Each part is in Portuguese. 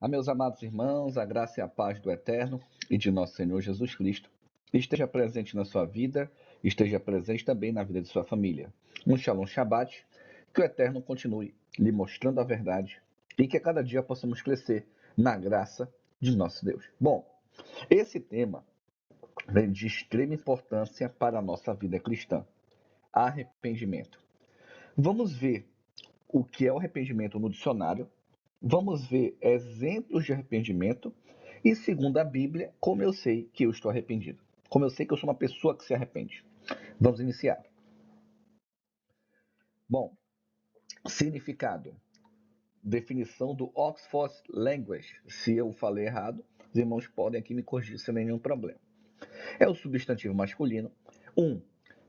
Meus amados irmãos, a graça e a paz do Eterno e de nosso Senhor Jesus Cristo esteja presente na sua vida, esteja presente também na vida de sua família. Um Shalom Shabbat, que o Eterno continue lhe mostrando a verdade e que a cada dia possamos crescer na graça de nosso Deus. Bom, esse tema vem de extrema importância para a nossa vida cristã: arrependimento. Vamos ver o que é o arrependimento no dicionário. Vamos ver exemplos de arrependimento e, segundo a Bíblia, como eu sei que eu estou arrependido. Como eu sei que eu sou uma pessoa que se arrepende. Vamos iniciar. Bom, significado. Definição do Oxford Language. Se eu falei errado, os irmãos podem aqui me corrigir sem nenhum problema. É o substantivo masculino. 1.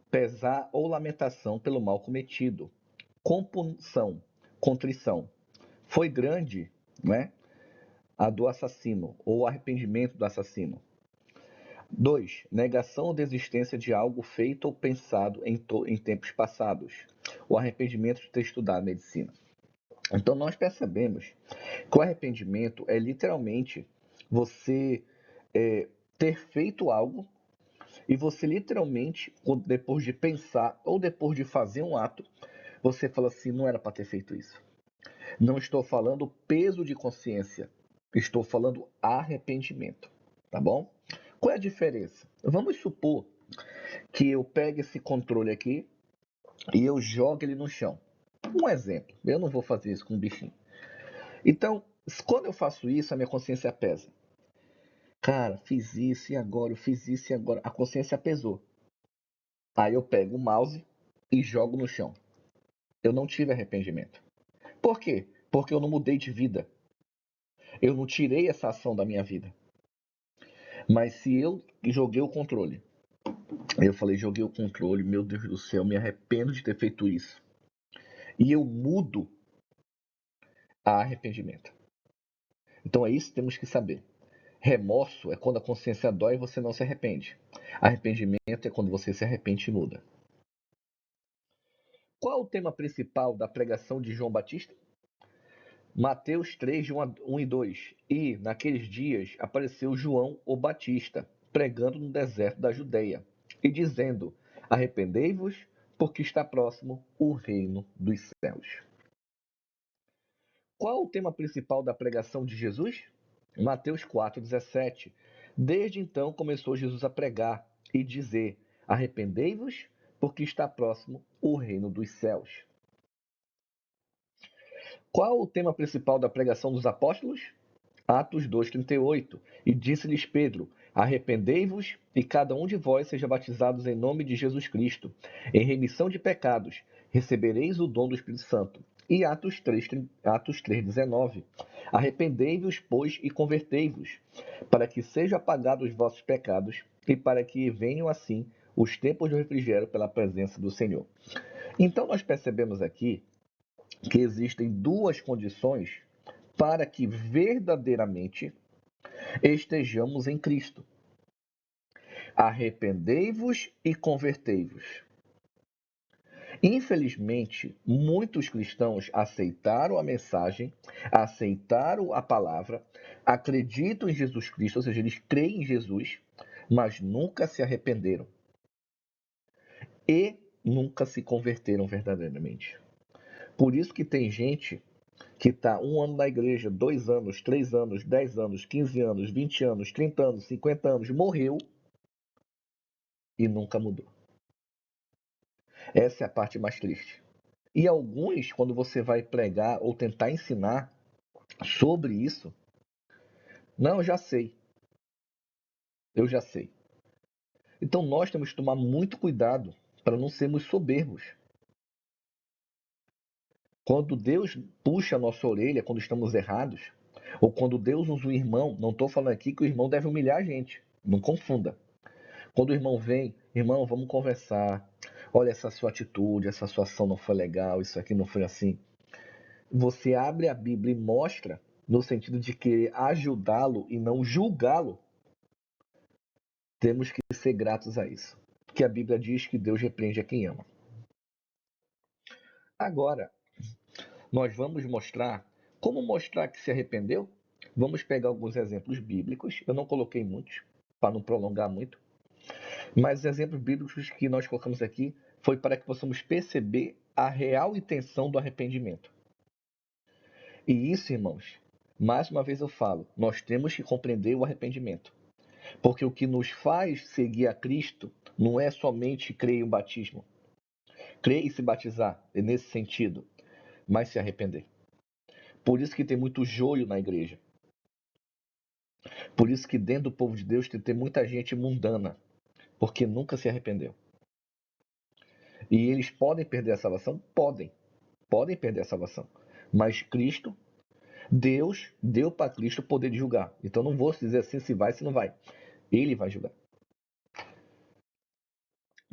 Pesar ou lamentação pelo mal cometido. Compunção, contrição. Foi grande, né? A do assassino, ou arrependimento do assassino. 2. Negação ou desistência de algo feito ou pensado em tempos passados. O arrependimento de ter estudado medicina. Então, nós percebemos que o arrependimento é literalmente você ter feito algo e você literalmente, depois de pensar ou depois de fazer um ato, você fala assim, não era para ter feito isso. Não estou falando peso de consciência, estou falando arrependimento, tá bom? Qual é a diferença? Vamos supor que eu pegue esse controle aqui e eu jogue ele no chão. Um exemplo, eu não vou fazer isso com um bichinho. Então, quando eu faço isso, a minha consciência pesa. Cara, fiz isso e agora, eu fiz isso e agora. A consciência pesou. Aí eu pego o mouse e jogo no chão. Eu não tive arrependimento. Por quê? Porque eu não mudei de vida. Eu não tirei essa ação da minha vida. Mas se eu joguei o controle, eu falei, joguei o controle, meu Deus do céu, me arrependo de ter feito isso. E eu mudo, a arrependimento. Então é isso que temos que saber. Remorso é quando a consciência dói e você não se arrepende. Arrependimento é quando você se arrepende e muda. Qual o tema principal da pregação de João Batista? Mateus 3, de 1 e 2. E, naqueles dias, apareceu João o Batista, pregando no deserto da Judeia, e dizendo, arrependei-vos, porque está próximo o reino dos céus. Qual o tema principal da pregação de Jesus? Mateus 4,17. Desde então começou Jesus a pregar e dizer, arrependei-vos, porque está próximo o reino dos céus. Qual o tema principal da pregação dos apóstolos? Atos 2,38. E disse-lhes Pedro, arrependei-vos e cada um de vós seja batizados em nome de Jesus Cristo, em remissão de pecados, recebereis o dom do Espírito Santo. E Atos 3,19. Arrependei-vos, pois, e convertei-vos, para que sejam apagados os vossos pecados e para que venham assim os tempos de refrigério pela presença do Senhor. Então nós percebemos aqui que existem duas condições para que verdadeiramente estejamos em Cristo. Arrependei-vos e convertei-vos. Infelizmente, muitos cristãos aceitaram a mensagem, aceitaram a palavra, acreditam em Jesus Cristo, ou seja, eles creem em Jesus, mas nunca se arrependeram e nunca se converteram verdadeiramente. Por isso que tem gente que está 1 ano na igreja, 2 anos, 3 anos, 10 anos, 15 anos, 20 anos, 30 anos, 50 anos, morreu e nunca mudou. Essa é a parte mais triste. E alguns, quando você vai pregar ou tentar ensinar sobre isso, não, eu já sei. Eu já sei. Então nós temos que tomar muito cuidado para não sermos soberbos. Quando Deus puxa a nossa orelha quando estamos errados, ou quando Deus usa o irmão, não estou falando aqui que o irmão deve humilhar a gente, não confunda. Quando o irmão vem, irmão, vamos conversar, olha essa sua atitude, essa sua ação não foi legal, isso aqui não foi assim. Você abre a Bíblia e mostra, no sentido de querer ajudá-lo e não julgá-lo, temos que ser gratos a isso. Porque a Bíblia diz que Deus repreende a quem ama. Agora, nós vamos mostrar como mostrar que se arrependeu. Vamos pegar alguns exemplos bíblicos. Eu não coloquei muitos, para não prolongar muito. Mas os exemplos bíblicos que nós colocamos aqui foi para que possamos perceber a real intenção do arrependimento. E isso, irmãos, mais uma vez eu falo, nós temos que compreender o arrependimento. Porque o que nos faz seguir a Cristo não é somente crer em o batismo, crer e se batizar, é nesse sentido, mas se arrepender. Por isso que tem muito joio na igreja. Por isso que dentro do povo de Deus tem muita gente mundana, porque nunca se arrependeu. E eles podem perder a salvação? Podem perder a salvação. Mas Cristo, Deus deu para Cristo o poder de julgar. Então não vou dizer assim se vai, se não vai. Ele vai julgar.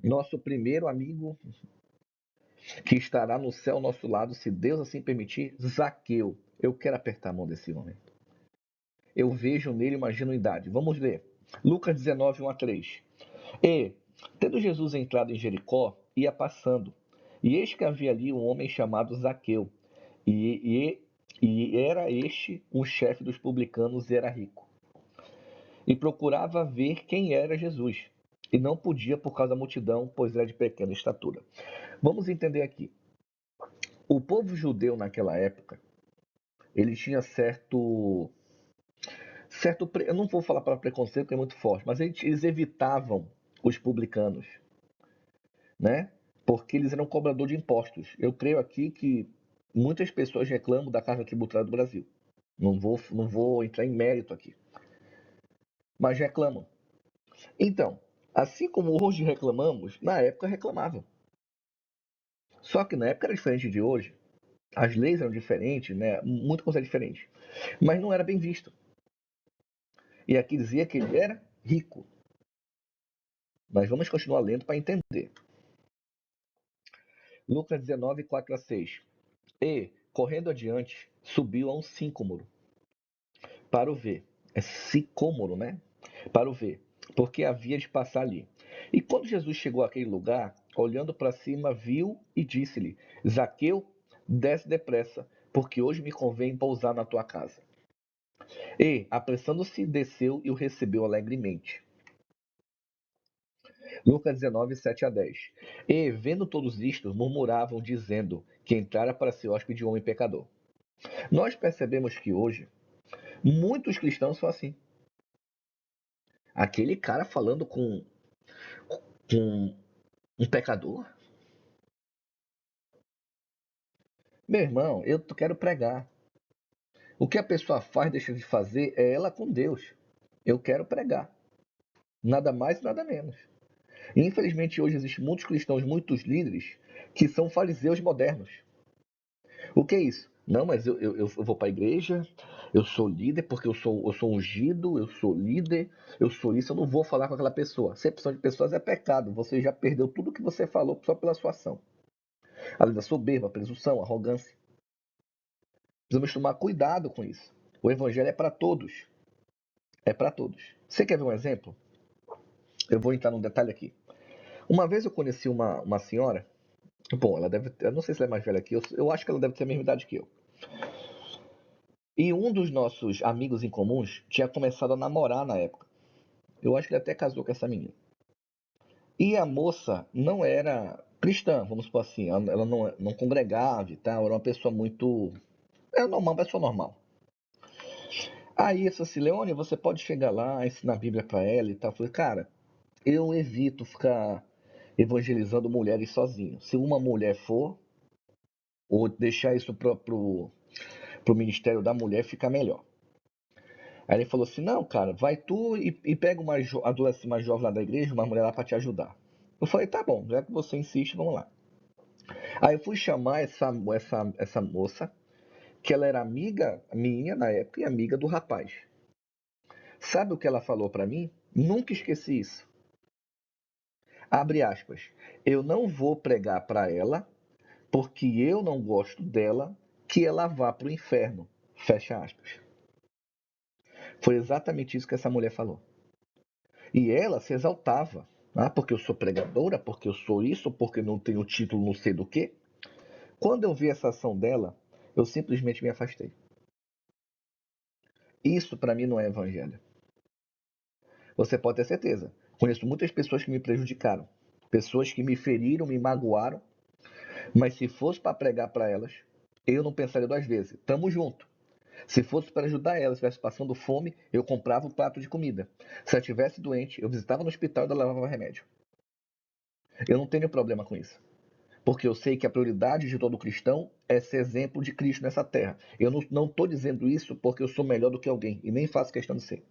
Nosso primeiro amigo que estará no céu ao nosso lado, se Deus assim permitir, Zaqueu. Eu quero apertar a mão desse homem. Eu vejo nele uma genuidade. Vamos ler. Lucas 19, 1 a 3. E, tendo Jesus entrado em Jericó, ia passando. E eis que havia ali um homem chamado Zaqueu. E era este um chefe dos publicanos e era rico. E procurava ver quem era Jesus. E não podia por causa da multidão, pois era de pequena estatura. Vamos entender aqui. O povo judeu naquela época, ele tinha eu não vou falar para preconceito, porque é muito forte, mas eles evitavam os publicanos, né? Porque eles eram cobrador de impostos. Eu creio aqui que muitas pessoas reclamam da carga tributária do Brasil. Não vou entrar em mérito aqui, mas reclamam. Então, assim como hoje reclamamos, na época reclamavam. Só que na época era diferente de hoje. As leis eram diferentes, né? Muita coisa diferente. Mas não era bem visto. E aqui dizia que ele era rico. Mas vamos continuar lendo para entender. Lucas 19, 4 a 6. E, correndo adiante, subiu a um sicômoro para o ver. É sicômoro, né? Para o ver, porque havia de passar ali. E quando Jesus chegou àquele lugar, olhando para cima, viu e disse-lhe: Zaqueu, desce depressa, porque hoje me convém pousar na tua casa. E, apressando-se, desceu e o recebeu alegremente. Lucas 19, 7 a 10. E, vendo todos isto, murmuravam, dizendo que entrara para ser hóspede de um homem pecador. Nós percebemos que hoje, muitos cristãos são assim. Aquele cara falando com um pecador. Meu irmão, eu quero pregar. O que a pessoa faz, deixa de fazer, é ela com Deus. Eu quero pregar. Nada mais, nada menos. E, infelizmente, hoje existem muitos cristãos, muitos líderes, que são fariseus modernos. O que é isso? Não, mas eu vou para a igreja, eu sou líder porque eu sou ungido, eu sou líder, eu sou isso, eu não vou falar com aquela pessoa. Acepção de pessoas é pecado, você já perdeu tudo que você falou só pela sua ação. Além da soberba, presunção, arrogância. Precisamos tomar cuidado com isso. O evangelho é para todos. É para todos. Você quer ver um exemplo? Eu vou entrar num detalhe aqui. Uma vez eu conheci uma senhora, bom, ela deve ter, eu não sei se ela é mais velha que eu acho que ela deve ter a mesma idade que eu. E um dos nossos amigos em comuns tinha começado a namorar na época. Eu acho que ele até casou com essa menina. E a moça não era cristã, vamos supor assim. Ela não congregava e tal. Era uma pessoa muito. Era normal, uma pessoa normal. Aí, essa assim, Leone, você pode chegar lá, ensinar a Bíblia pra ela e tal. Eu falei, cara, eu evito ficar evangelizando mulheres sozinho. Se uma mulher for, ou deixar isso pro Ministério da Mulher, fica melhor. Aí ele falou assim, não, cara, vai tu e pega uma adolescente mais jovem lá da igreja, uma mulher lá pra te ajudar. Eu falei, tá bom, já que você insiste, vamos lá. Aí eu fui chamar essa moça, que ela era amiga minha na época e amiga do rapaz. Sabe o que ela falou pra mim? Nunca esqueci isso. Abre aspas. Eu não vou pregar pra ela, porque eu não gosto dela, que ela vá pro inferno. Fecha aspas. Foi exatamente isso que essa mulher falou. E ela se exaltava. Ah, porque eu sou pregadora, porque eu sou isso, porque não tenho título não sei do quê. Quando eu vi essa ação dela, eu simplesmente me afastei. Isso para mim não é evangelho. Você pode ter certeza. Conheço muitas pessoas que me prejudicaram, pessoas que me feriram, me magoaram, mas se fosse para pregar para elas, eu não pensaria duas vezes. Tamo junto. Se fosse para ajudar elas, estivesse passando fome, eu comprava um prato de comida. Se ela estivesse doente, eu visitava no hospital e ela levava remédio. Eu não tenho problema com isso. Porque eu sei que a prioridade de todo cristão é ser exemplo de Cristo nessa terra. Eu não estou dizendo isso porque eu sou melhor do que alguém, e nem faço questão de ser.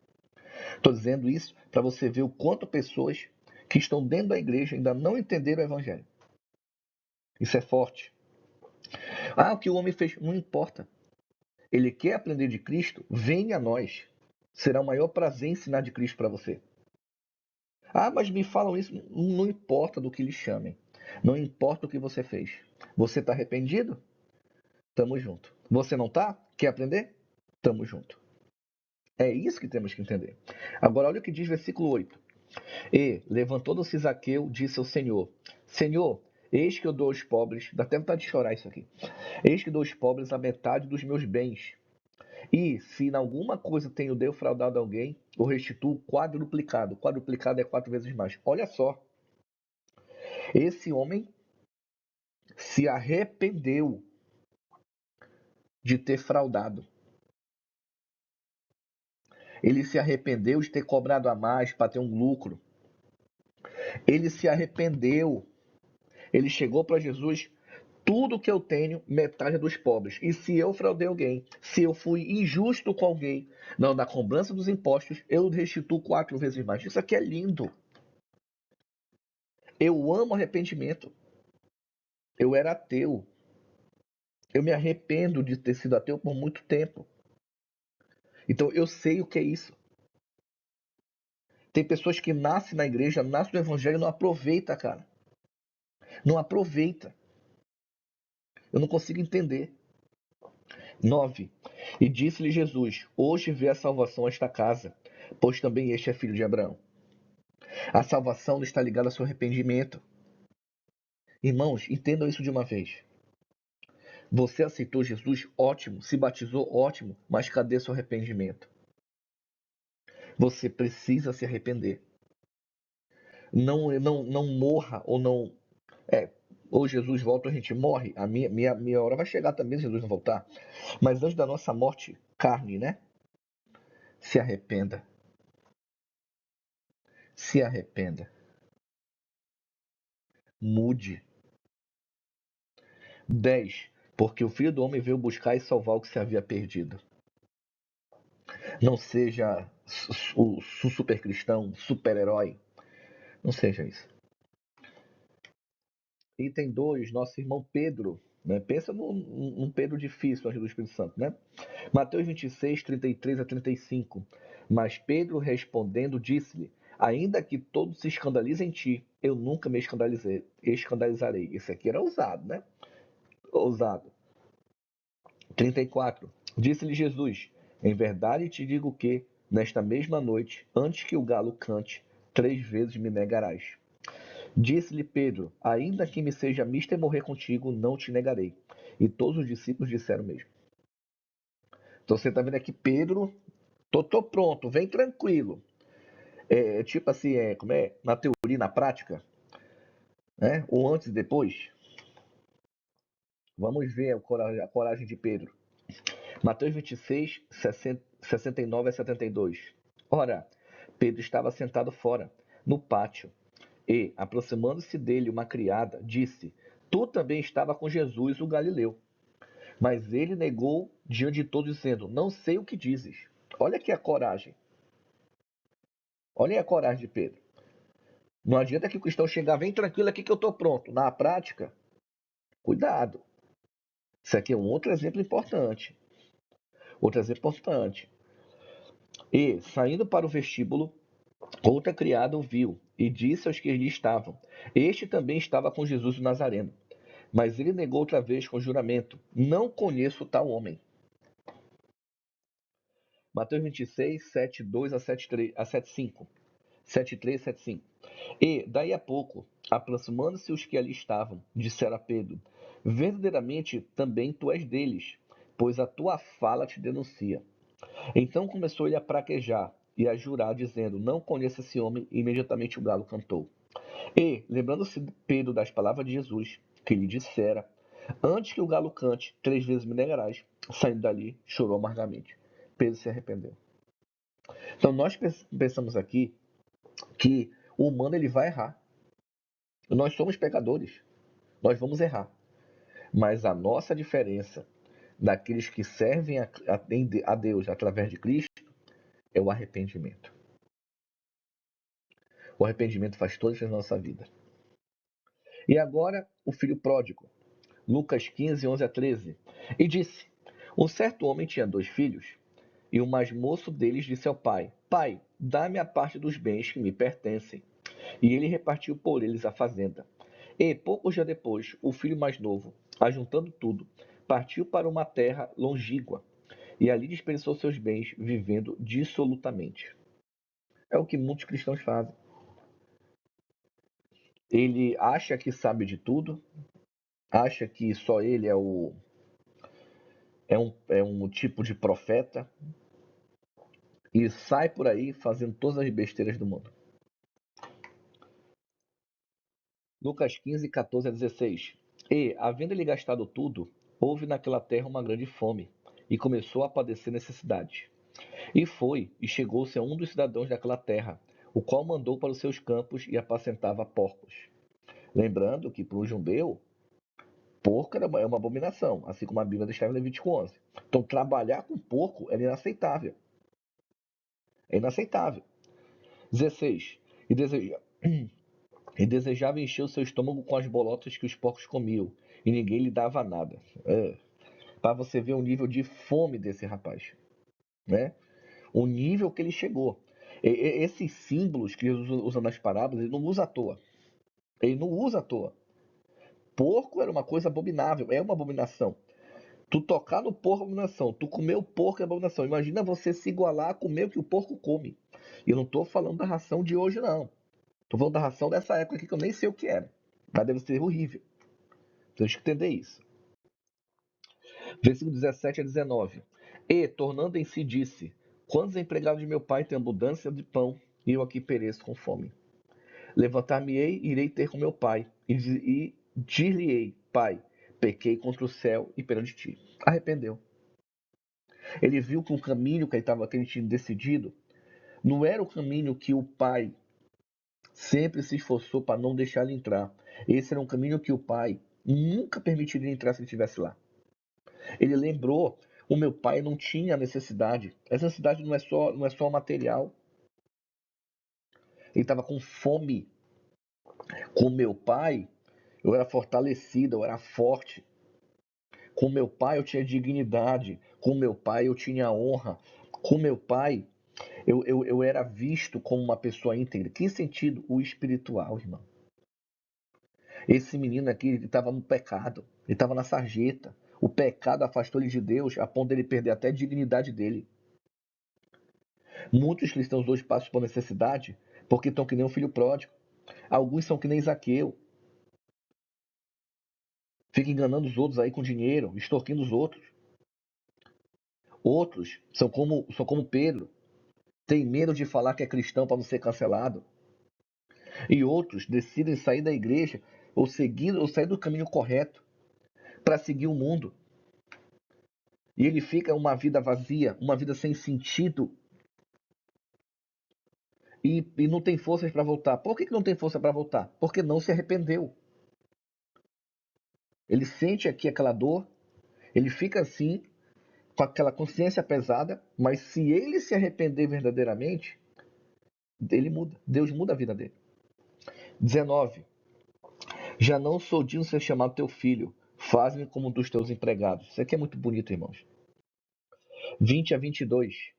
Estou dizendo isso para você ver o quanto pessoas que estão dentro da igreja ainda não entenderam o evangelho. Isso é forte. Ah, o que o homem fez, não importa. Ele quer aprender de Cristo, venha a nós. Será o maior prazer ensinar de Cristo para você. Ah, mas me falam isso. Não importa do que lhe chamem. Não importa o que você fez. Você está arrependido? Tamo junto. Você não tá? Quer aprender? Tamo junto. É isso que temos que entender. Agora, olha o que diz versículo 8. E, levantando-se Zaqueu, disse ao Senhor: Senhor, eis que eu dou aos pobres, dá até vontade de chorar isso aqui. Eis que dou aos pobres a metade dos meus bens. E, se em alguma coisa tenho defraudado alguém, eu restituo quadruplicado. Quadruplicado é 4 vezes mais. Olha só. Esse homem se arrependeu de ter fraudado. Ele se arrependeu de ter cobrado a mais para ter um lucro. Ele se arrependeu. Ele chegou para Jesus: tudo que eu tenho, metade é dos pobres. E se eu fraudei alguém, se eu fui injusto com alguém, não, na cobrança dos impostos, eu restituo 4 vezes mais. Isso aqui é lindo. Eu amo arrependimento. Eu era ateu. Eu me arrependo de ter sido ateu por muito tempo. Então eu sei o que é isso. Tem pessoas que nascem na igreja, nascem no evangelho e não aproveita, cara. Não aproveita. Eu não consigo entender. 9. E disse-lhe Jesus: hoje vê a salvação a esta casa, pois também este é filho de Abraão. A salvação não está ligada ao seu arrependimento. Irmãos, entendam isso de uma vez. Você aceitou Jesus? Ótimo. Se batizou? Ótimo. Mas cadê seu arrependimento? Você precisa se arrepender. Não morra ou não. Ou Jesus volta ou a gente morre. A minha hora vai chegar também se Jesus não voltar. Mas antes da nossa morte, carne, né? Se arrependa. Se arrependa. Mude. 10. Porque o Filho do Homem veio buscar e salvar o que se havia perdido. Não seja o super cristão, super-herói. Não seja isso. Item 2, nosso irmão Pedro. Né? Pensa num Pedro difícil antes do Espírito Santo, né? Mateus 26, 33 a 35. Mas Pedro respondendo disse-lhe: ainda que todos se escandalizem em ti, eu nunca me escandalizarei. Esse aqui era ousado, né? Ousado. 34. Disse-lhe Jesus: em verdade te digo que, nesta mesma noite, antes que o galo cante, 3 vezes me negarás. Disse-lhe Pedro: ainda que me seja mister morrer contigo, não te negarei. E todos os discípulos disseram o mesmo. Então você está vendo aqui Pedro: tô pronto, vem tranquilo. Tipo assim, como é? Na teoria, na prática, né? O antes e depois. Vamos ver a coragem de Pedro. Mateus 26, 69 a 72. Ora, Pedro estava sentado fora, no pátio, e, aproximando-se dele uma criada, disse: tu também estava com Jesus, o Galileu. Mas ele negou diante de todos, dizendo: não sei o que dizes. Olha aqui a coragem. Olha aí a coragem de Pedro. Não adianta que o cristão chegar: vem tranquilo aqui que eu estou pronto. Na prática, cuidado. Isso aqui é um outro exemplo importante. Outro exemplo importante. E, saindo para o vestíbulo, outra criada o viu e disse aos que ali estavam: este também estava com Jesus o Nazareno. Mas ele negou outra vez com juramento: não conheço tal homem. Mateus 26, 7, 2 a 7, 3, a 7, 5. 7, 3, 7, 5. E, daí a pouco, aproximando-se os que ali estavam, disseram a Pedro: verdadeiramente também tu és deles, pois a tua fala te denuncia. Então começou ele a praquejar e a jurar, dizendo: Não conheço esse homem. E imediatamente o galo cantou. E, lembrando-se Pedro das palavras de Jesus, que lhe dissera: Antes que o galo cante, 3 vezes me negarás. Saindo dali, chorou amargamente. Pedro se arrependeu. Então nós pensamos aqui que o humano ele vai errar. Nós somos pecadores. Nós vamos errar. Mas a nossa diferença daqueles que servem a Deus através de Cristo é o arrependimento. O arrependimento faz toda a diferença na nossa vida. E agora, o filho pródigo. Lucas 15, 11 a 13. E disse: Um certo homem tinha 2 filhos, e o mais moço deles disse ao pai: Pai, dá-me a parte dos bens que me pertencem. E ele repartiu por eles a fazenda. E, poucos dias depois, o filho mais novo, ajuntando tudo, partiu para uma terra longínqua, e ali desperdiçou seus bens, vivendo dissolutamente. É o que muitos cristãos fazem. Ele acha que sabe de tudo, acha que só ele é um tipo de profeta, e sai por aí fazendo todas as besteiras do mundo. Lucas 15, 14 a 16. E, havendo ele gastado tudo, houve naquela terra uma grande fome, e começou a padecer necessidade. E foi, e chegou-se a um dos cidadãos daquela terra, o qual mandou para os seus campos e apacentava porcos. Lembrando que para um judeu, porco é uma abominação, assim como a Bíblia descreve em Levítico 11. Então, trabalhar com porco é inaceitável. É inaceitável. 16. E, e desejava encher o seu estômago com as bolotas que os porcos comiam, e ninguém lhe dava nada. Para você ver o nível de fome desse rapaz, né? O nível que ele chegou. Esses símbolos que Jesus usa nas parábolas, ele não usa à toa. Ele não usa à toa. Porco era uma coisa abominável, é uma abominação. Tu tocar no porco é abominação, tu comer o porco é abominação. Imagina você se igualar a comer o que o porco come. E eu não estou falando da ração de hoje, não. Estou falando da ração dessa época aqui que eu nem sei o que era. Mas deve ser horrível. Temos que entender isso. Versículo 17 a 19. E, tornando em si, disse: Quantos empregados de meu pai têm abundância de pão, e eu aqui pereço com fome? Levantar-me-ei e irei ter com meu pai, e dir-lhe-ei: Pai, pequei contra o céu e perante ti. Arrependeu. Ele viu que o caminho que ele tinha decidido não era o caminho que o pai sempre se esforçou para não deixar ele entrar. Esse era um caminho que o pai nunca permitiria ele entrar se ele estivesse lá. Ele lembrou: o meu pai não tinha necessidade. Essa necessidade não é só material. Ele estava com fome. Com meu pai, eu era fortalecido, eu era forte. Com meu pai, eu tinha dignidade. Com meu pai, eu tinha honra. Com meu pai, eu era visto como uma pessoa íntegra. Que sentido? O espiritual, irmão. Esse menino aqui estava no pecado. Ele estava na sarjeta. O pecado afastou ele de Deus a ponto dele perder até a dignidade dele. Muitos cristãos hoje passam por necessidade porque estão que nem um filho pródigo. Alguns são que nem Zaqueu. Fica enganando os outros aí com dinheiro, extorquindo os outros. Outros são como Pedro, tem medo de falar que é cristão para não ser cancelado. E outros decidem sair da igreja ou sair do caminho correto para seguir o mundo. E ele fica uma vida vazia, uma vida sem sentido. E não tem forças para voltar. Por que não tem força para voltar? Porque não se arrependeu. Ele sente aqui aquela dor, ele fica assim, com aquela consciência pesada, mas se ele se arrepender verdadeiramente, ele muda. Deus muda a vida dele. 19. Já não sou digno de ser chamado teu filho. Faz-me como um dos teus empregados. Isso aqui é muito bonito, irmãos. 20 a 22.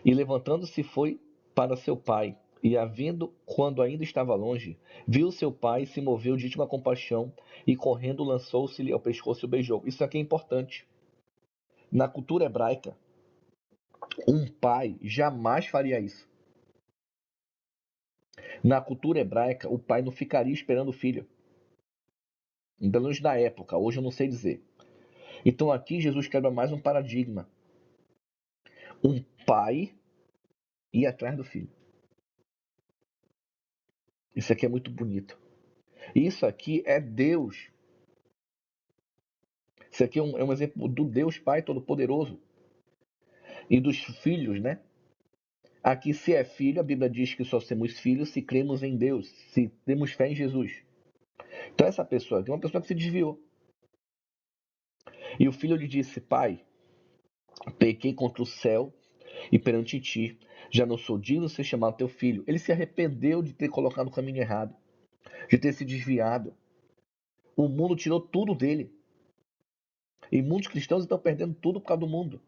E levantando-se foi para seu pai. E havendo, quando ainda estava longe, viu seu pai, se moveu de íntima compaixão e correndo lançou-se-lhe ao pescoço e o beijou. Isso aqui é importante. Na cultura hebraica, um pai jamais faria isso. Na cultura hebraica, o pai não ficaria esperando o filho. Pelo menos na época, hoje eu não sei dizer. Então aqui Jesus quebra mais um paradigma. Um pai ir atrás do filho. Isso aqui é muito bonito. Isso aqui é Deus. Isso aqui é um exemplo do Deus Pai Todo-Poderoso e dos filhos, né? Aqui, se é filho, a Bíblia diz que só somos filhos se cremos em Deus, se temos fé em Jesus. Então, essa pessoa aqui é uma pessoa que se desviou. E o filho lhe disse: Pai, pequei contra o céu e perante ti. Já não sou digno de ser chamado teu filho. Ele se arrependeu de ter colocado o caminho errado, de ter se desviado. O mundo tirou tudo dele. E muitos cristãos estão perdendo tudo por causa do mundo.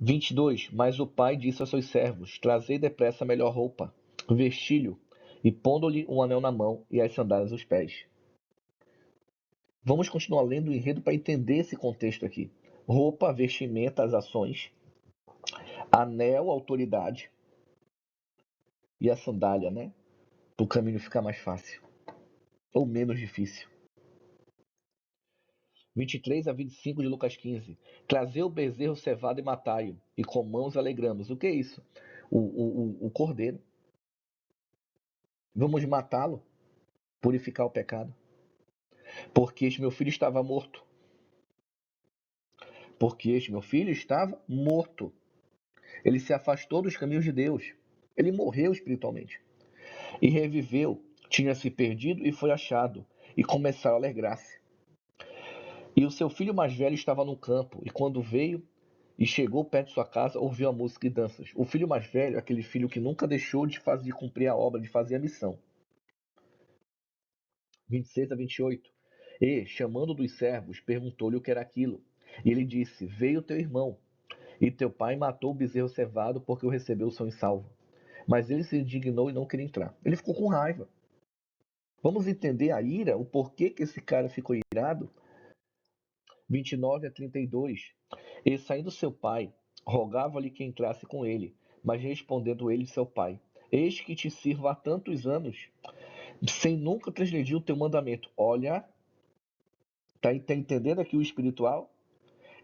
22. Mas o pai disse aos seus servos: Trazei depressa a melhor roupa, vestilho, e pondo-lhe um anel na mão e as sandálias aos pés. Vamos continuar lendo o enredo para entender esse contexto aqui. Roupa, vestimenta, as ações, anel, autoridade e a sandália, né? Para o caminho ficar mais fácil ou menos difícil. 23 a 25 de Lucas 15. Trazei o bezerro cevado e matai-o, e com mãos alegramos. O que é isso? O cordeiro. Vamos matá-lo, purificar o pecado. Porque este meu filho estava morto. Porque este meu filho estava morto. Ele se afastou dos caminhos de Deus. Ele morreu espiritualmente. E reviveu. Tinha se perdido e foi achado. E começaram a alegrar-se. E o seu filho mais velho estava no campo. E quando veio e chegou perto de sua casa, ouviu a música e danças. O filho mais velho é aquele filho que nunca deixou de cumprir a obra, de fazer a missão. 26 a 28. E, chamando dos servos, perguntou-lhe o que era aquilo. E ele disse: Veio teu irmão, e teu pai matou o bezerro cevado porque o recebeu são e salvo. Mas ele se indignou e não queria entrar. Ele ficou com raiva. Vamos entender a ira, o porquê que esse cara ficou irado? 29 a 32. E saindo seu pai, rogava-lhe que entrasse com ele. Mas respondendo ele, seu pai: Eis que te sirvo há tantos anos, sem nunca transgredir o teu mandamento. Olha, tá entendendo aqui o espiritual?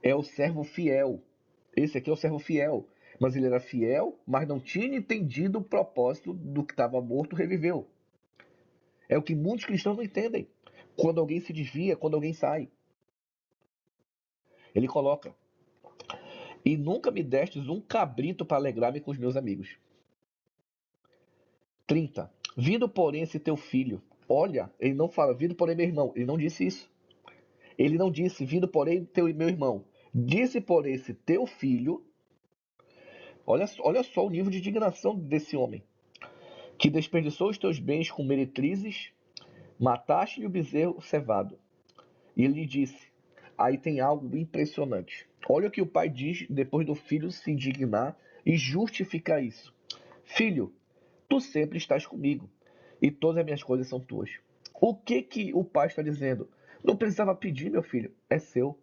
É o servo fiel. Esse aqui é o servo fiel. Mas ele era fiel, mas não tinha entendido o propósito do que estava morto, reviveu. É o que muitos cristãos não entendem. Quando alguém se desvia, quando alguém sai. Ele coloca: E nunca me destes um cabrito para alegrar-me com os meus amigos. 30. Vindo, porém, esse teu filho. Olha, ele não fala, vindo, porém, meu irmão. Ele não disse isso. Ele não disse, vindo, porém, meu irmão. Disse, porém, esse teu filho. Olha só o nível de indignação desse homem. Que desperdiçou os teus bens com meretrizes, mataste-lhe o bezerro cevado. E ele lhe disse, aí tem algo impressionante. Olha o que o pai diz depois do filho se indignar e justificar isso. Filho, tu sempre estás comigo e todas as minhas coisas são tuas. O que o pai está dizendo? Não precisava pedir, meu filho, é seu.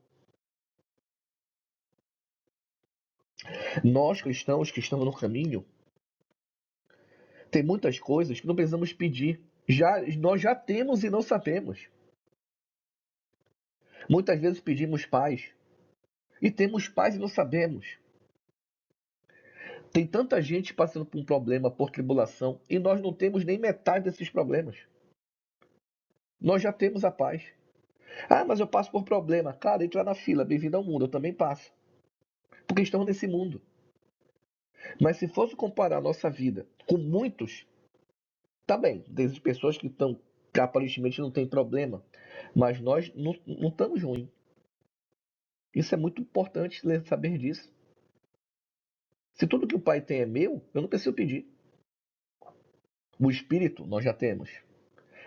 Nós cristãos que estamos no caminho, tem muitas coisas que não precisamos pedir. Nós já temos e não sabemos. Muitas vezes pedimos paz e temos paz e não sabemos. Tem tanta gente passando por um problema, por tribulação, e nós não temos nem metade desses problemas. Nós já temos a paz. Ah, mas eu passo por problema. Cara, entra na fila, bem-vindo ao mundo, eu também passo. Porque estamos nesse mundo. Mas se fosse comparar a nossa vida com muitos, tá bem, desde pessoas que aparentemente não tem problema, mas nós não estamos ruins. Isso é muito importante saber disso. Se tudo que o Pai tem é meu, eu não preciso pedir. O Espírito nós já temos.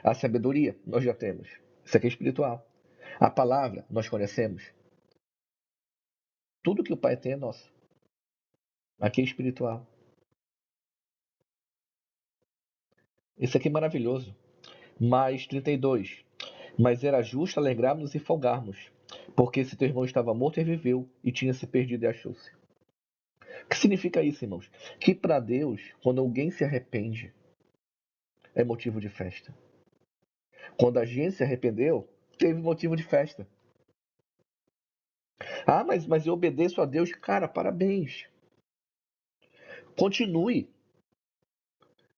A sabedoria nós já temos. Isso aqui é espiritual. A palavra nós conhecemos. Tudo que o Pai tem é nosso. Aqui é espiritual. Isso aqui é maravilhoso. Mais 32. Mas era justo alegrarmos e folgarmos, porque esse teu irmão estava morto e reviveu, e tinha se perdido e achou-se. O que significa isso, irmãos? Que para Deus, quando alguém se arrepende, é motivo de festa. Quando a gente se arrependeu, teve motivo de festa. Ah, mas eu obedeço a Deus. Cara, parabéns. Continue.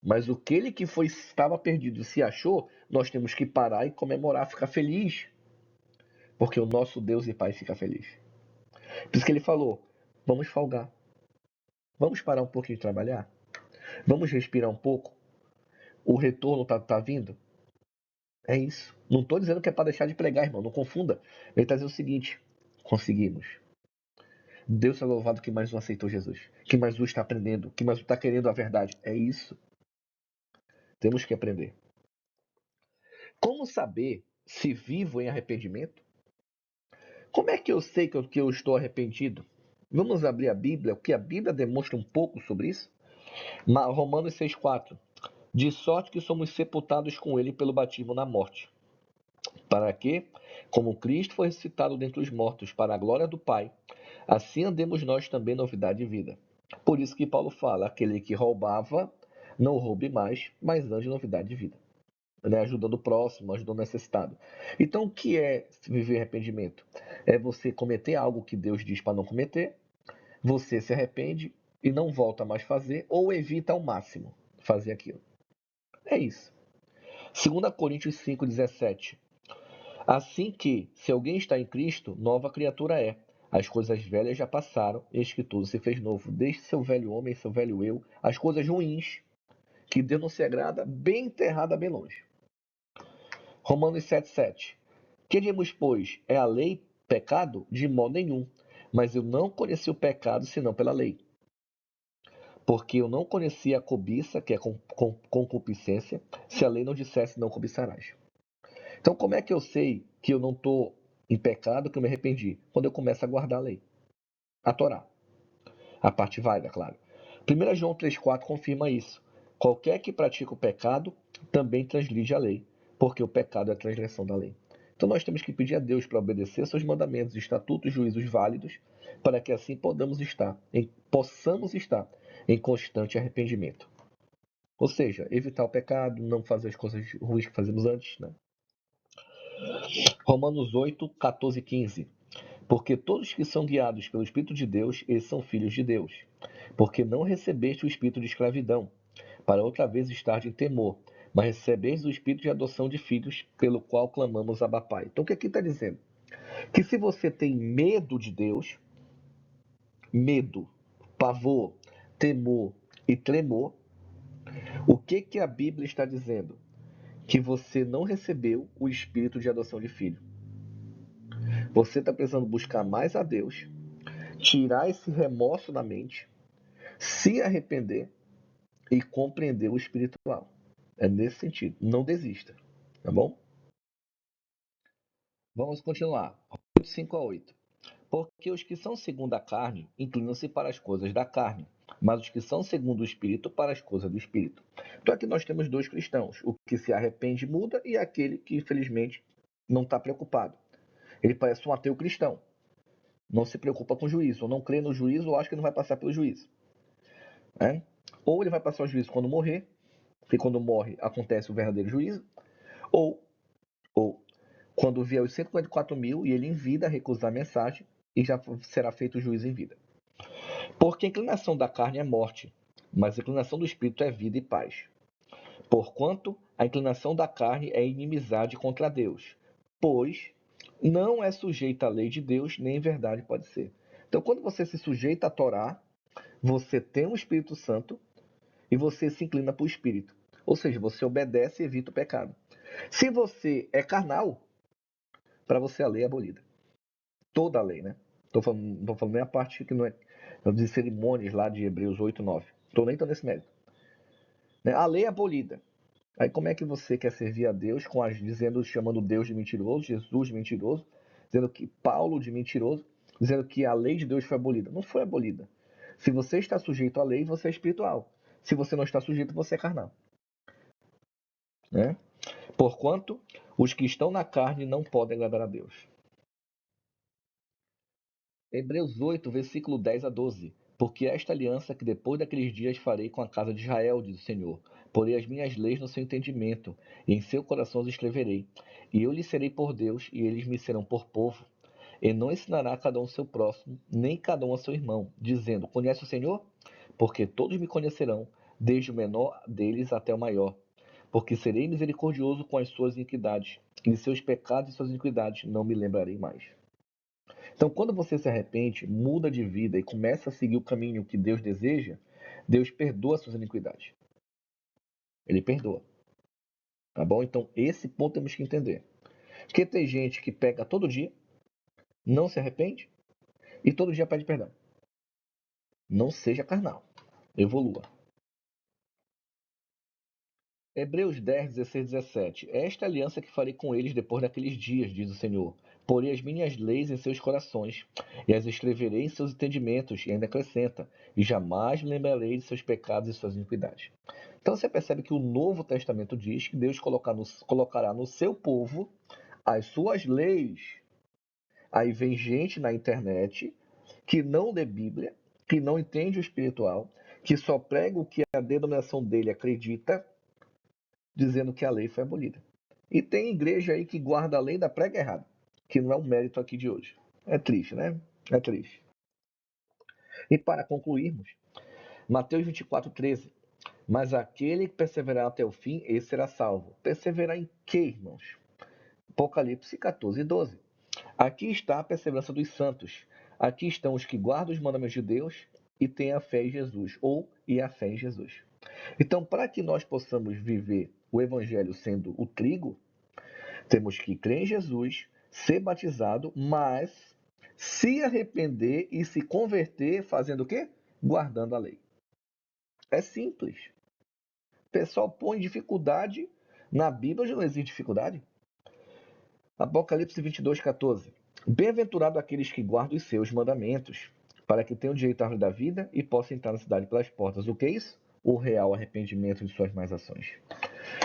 Mas aquele que estava perdido e se achou, nós temos que parar e comemorar, ficar feliz. Porque o nosso Deus e Pai fica feliz. Por isso que ele falou, vamos folgar. Vamos parar um pouquinho de trabalhar? Vamos respirar um pouco? O retorno tá vindo? É isso. Não estou dizendo que é para deixar de pregar, irmão. Não confunda. Ele está dizendo o seguinte: conseguimos. Deus é louvado que mais um aceitou Jesus. Que mais um está aprendendo. Que mais um está querendo a verdade. É isso. Temos que aprender. Como saber se vivo em arrependimento? Como é que eu sei que eu estou arrependido? Vamos abrir a Bíblia, o que a Bíblia demonstra um pouco sobre isso? Romanos 6,4. De sorte que somos sepultados com ele pelo batismo na morte. Para que, como Cristo foi ressuscitado dentre os mortos para a glória do Pai, assim andemos nós também novidade de vida. Por isso que Paulo fala, aquele que roubava, não roube mais, mas ande novidade de vida. Né? Ajudando o próximo, ajudando o necessitado. Então, o que é viver arrependimento? É você cometer algo que Deus diz para não cometer, você se arrepende e não volta mais a fazer, ou evita ao máximo fazer aquilo. É isso. 2 Coríntios 5,17. Assim que, se alguém está em Cristo, nova criatura é. As coisas velhas já passaram, eis que tudo se fez novo. Deixe seu velho homem, seu velho eu, as coisas ruins, que Deus não se agrada, bem enterrada bem longe. Romanos 7,7. Que diremos, pois, é a lei pecado? De modo nenhum. Mas eu não conheci o pecado senão pela lei. Porque eu não conhecia a cobiça, que é concupiscência, se a lei não dissesse não cobiçarás. Então, como é que eu sei que eu não estou em pecado, que eu me arrependi? Quando eu começo a guardar a lei, a Torá. A parte válida, claro. 1 João 3,4 confirma isso. Qualquer que pratica o pecado também transgride a lei, porque o pecado é a transgressão da lei. Então nós temos que pedir a Deus para obedecer seus mandamentos, estatutos, juízos válidos, para que assim possamos estar em constante arrependimento. Ou seja, evitar o pecado, não fazer as coisas ruins que fazemos antes, né? Romanos 8, 14 e 15. Porque todos que são guiados pelo Espírito de Deus, eles são filhos de Deus. Porque não recebeste o espírito de escravidão, para outra vez estar em temor, mas recebeste o espírito de adoção de filhos, pelo qual clamamos Abba Pai. Então o que aqui está dizendo? Que se você tem medo de Deus, medo, pavor, temor e tremor, o que a Bíblia está dizendo? Que você não recebeu o espírito de adoção de filho. Você está precisando buscar mais a Deus, tirar esse remorso da mente, se arrepender e compreender o espiritual. É nesse sentido. Não desista. Tá bom? Vamos continuar. 5:8. Porque os que são segundo a carne inclinam-se para as coisas da carne, mas os que são segundo o Espírito para as coisas do Espírito. Então aqui nós temos dois cristãos, o que se arrepende e muda e aquele que infelizmente não está preocupado. Ele parece um ateu cristão, não se preocupa com o juízo, ou não crê no juízo ou acha que não vai passar pelo juízo. Né? Ou ele vai passar o juízo quando morrer, porque quando morre acontece o verdadeiro juízo, ou, ou quando vier os 144 mil e ele em vida recusar a mensagem e já será feito o juízo em vida. Porque a inclinação da carne é morte, mas a inclinação do espírito é vida e paz. Porquanto a inclinação da carne é inimizade contra Deus, pois não é sujeita à lei de Deus, nem em verdade pode ser. Então, quando você se sujeita à Torá, você tem o Espírito Santo e você se inclina para o Espírito. Ou seja, você obedece e evita o pecado. Se você é carnal, para você a lei é abolida. Toda a lei, né? Tô falando nem a parte que não é de cerimônias lá de Hebreus 8, 9. Tô nem nesse mérito. Né? A lei é abolida. Aí como é que você quer servir a Deus chamando Deus de mentiroso, Jesus de mentiroso, dizendo que Paulo de mentiroso, dizendo que a lei de Deus foi abolida? Não foi abolida. Se você está sujeito à lei, você é espiritual. Se você não está sujeito, você é carnal. Né? Porquanto os que estão na carne não podem agradar a Deus. Hebreus 8, versículo 10 a 12. Porque esta aliança que depois daqueles dias farei com a casa de Israel, diz o Senhor. Porei as minhas leis no seu entendimento, e em seu coração as escreverei. E eu lhes serei por Deus, e eles me serão por povo. E não ensinará cada um seu próximo, nem cada um a seu irmão, dizendo: Conhece o Senhor? Porque todos me conhecerão, desde o menor deles até o maior. Porque serei misericordioso com as suas iniquidades, e seus pecados e suas iniquidades não me lembrarei mais. Então, quando você se arrepende, muda de vida e começa a seguir o caminho que Deus deseja, Deus perdoa as suas iniquidades. Ele perdoa. Tá bom? Então, esse ponto temos que entender. Porque tem gente que peca todo dia, não se arrepende e todo dia pede perdão. Não seja carnal. Evolua. Hebreus 10, 16, 17. Esta é a aliança que farei com eles depois daqueles dias, diz o Senhor. Porei as minhas leis em seus corações, e as escreverei em seus entendimentos, e ainda acrescenta, e jamais me lembrarei de seus pecados e suas iniquidades. Então você percebe que o Novo Testamento diz que Deus colocará no seu povo as suas leis. Aí vem gente na internet que não lê Bíblia, que não entende o espiritual, que só prega o que a denominação dele acredita, dizendo que a lei foi abolida. E tem igreja aí que guarda a lei da prega errada, que não é o mérito aqui de hoje. É triste, né? É triste. E para concluirmos, Mateus 24, 13. Mas aquele que perseverar até o fim, esse será salvo. Perseverar em quê, irmãos? Apocalipse 14, 12. Aqui está a perseverança dos santos. Aqui estão os que guardam os mandamentos de Deus e têm a fé em Jesus, ou e a fé em Jesus. Então, para que nós possamos viver o evangelho sendo o trigo, temos que crer em Jesus, ser batizado, mas se arrepender e se converter fazendo o quê? Guardando a lei. É simples. O pessoal põe dificuldade na Bíblia, onde não existe dificuldade. Apocalipse 22, 14. Bem-aventurado aqueles que guardam os seus mandamentos, para que tenham direito à árvore da vida e possam entrar na cidade pelas portas. O que é isso? O real arrependimento de suas más ações.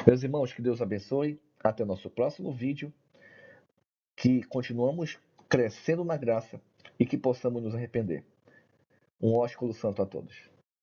Meus irmãos, que Deus abençoe. Até o nosso próximo vídeo. Que continuamos crescendo na graça e que possamos nos arrepender. Um ósculo santo a todos.